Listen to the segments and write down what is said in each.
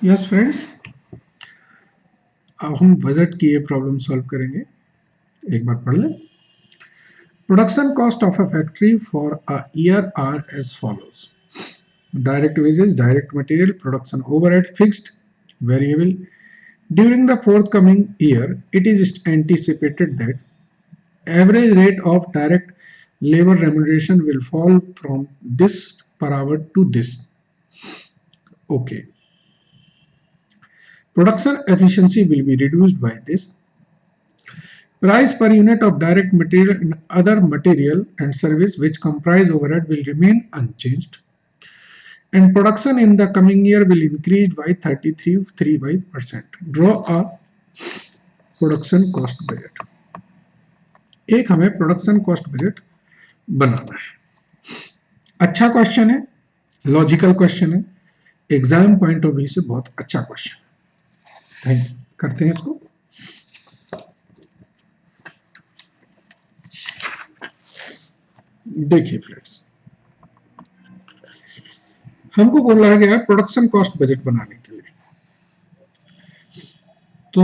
Yes friends, अब हम budget की ये प्रॉब्लम सॉल्व करेंगे। एक बार पढ़ लें। Production cost of a factory for a year are as follows: direct wages, direct material, production overhead, fixed, variable. During the forthcoming year, it is anticipated that average rate of direct labor remuneration will fall from this per hour to this. Okay. Production efficiency will be reduced by this. Price per unit of direct material and other material and service which comprise overhead will remain unchanged. And production in the coming year will increase by 33.35%. Draw a production cost budget. एक हमें production cost budget बनाना है। अच्छा question है, logical question है, exam point of view से बहुत अच्छा question है। करते हैं इसको। देखिए फ्रेंड्स, हमको बोला गया प्रोडक्शन कॉस्ट बजट बनाने के लिए, तो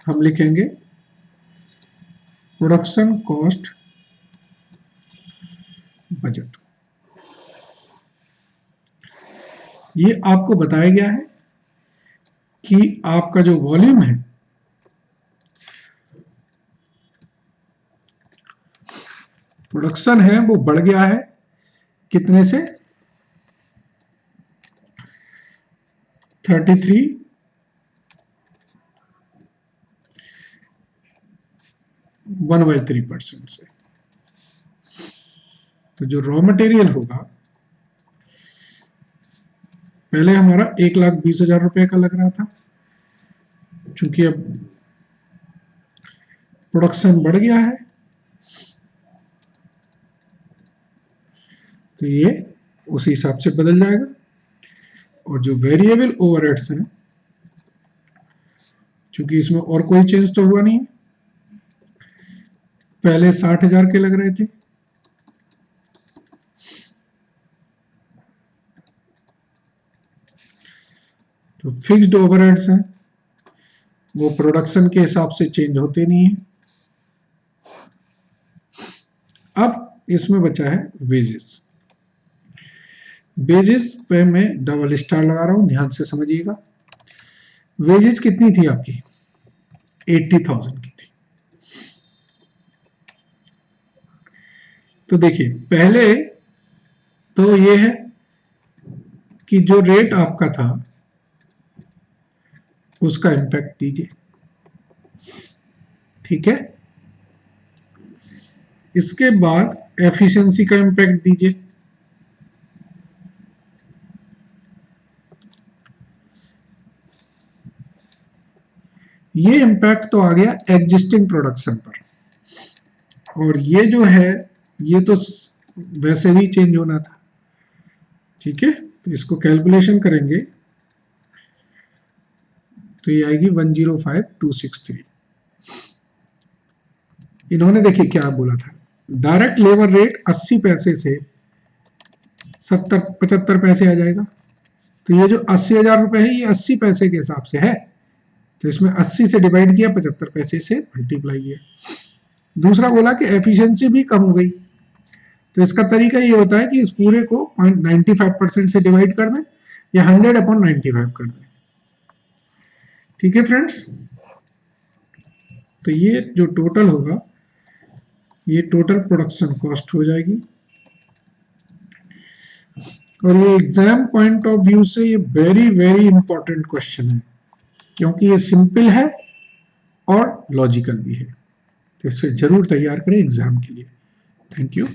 हम लिखेंगे प्रोडक्शन कॉस्ट बजट। ये आपको बताया गया है कि आपका जो वॉल्यूम है प्रोडक्शन है वो बढ़ गया है कितने से 33.13% से। तो जो रॉ मटेरियल होगा पहले हमारा 1,20,000 रुपए का लग रहा था, चूंकि अब प्रोडक्शन बढ़ गया है तो ये उसी हिसाब से बदल जाएगा। और जो वेरिएबल ओवरहेड्स हैं, चूंकि इसमें और कोई चेंज तो हुआ नहीं, पहले 60,000 के लग रहे थे, तो फिक्स्ड ओवरहेड्स हैं वो प्रोडक्शन के हिसाब से चेंज होते नहीं है। अब इसमें बचा है वेजेस। वेजेस पे मैं डबल स्टार लगा रहा हूं, ध्यान से समझिएगा। वेजेस कितनी थी आपकी 80,000 की थी। तो देखिए पहले तो ये है कि जो रेट आपका था उसका इंपैक्ट दीजिए, ठीक है। इसके बाद एफिशिएंसी का इंपैक्ट दीजिए, ये इंपैक्ट तो आ गया एग्जिस्टिंग प्रोडक्शन पर, और ये जो है ये तो वैसे ही चेंज होना था, ठीक है। तो इसको कैलकुलेशन करेंगे तो ये आएगी 105,263। इन्होंने देखिए क्या बोला था, डायरेक्ट लेबर रेट 80 पैसे से 75 पैसे आ जाएगा। तो ये जो 80,000 रुपए है ये 80 पैसे के हिसाब से है, तो इसमें 80 से डिवाइड किया, 75 पैसे से मल्टीप्लाई किया। दूसरा बोला कि एफिशिएंसी भी कम हो गई, तो इसका तरीका ये होता है कि इस पूरे को 0.95% से डिवाइड कर दें या 100/95 कर दें, ठीक है फ्रेंड्स। तो ये जो टोटल होगा ये टोटल प्रोडक्शन कॉस्ट हो जाएगी। और ये एग्जाम पॉइंट ऑफ व्यू से ये वेरी वेरी इंपॉर्टेंट क्वेश्चन है, क्योंकि ये सिंपल है और लॉजिकल भी है। तो इसे जरूर तैयार करें एग्जाम के लिए। Thank you.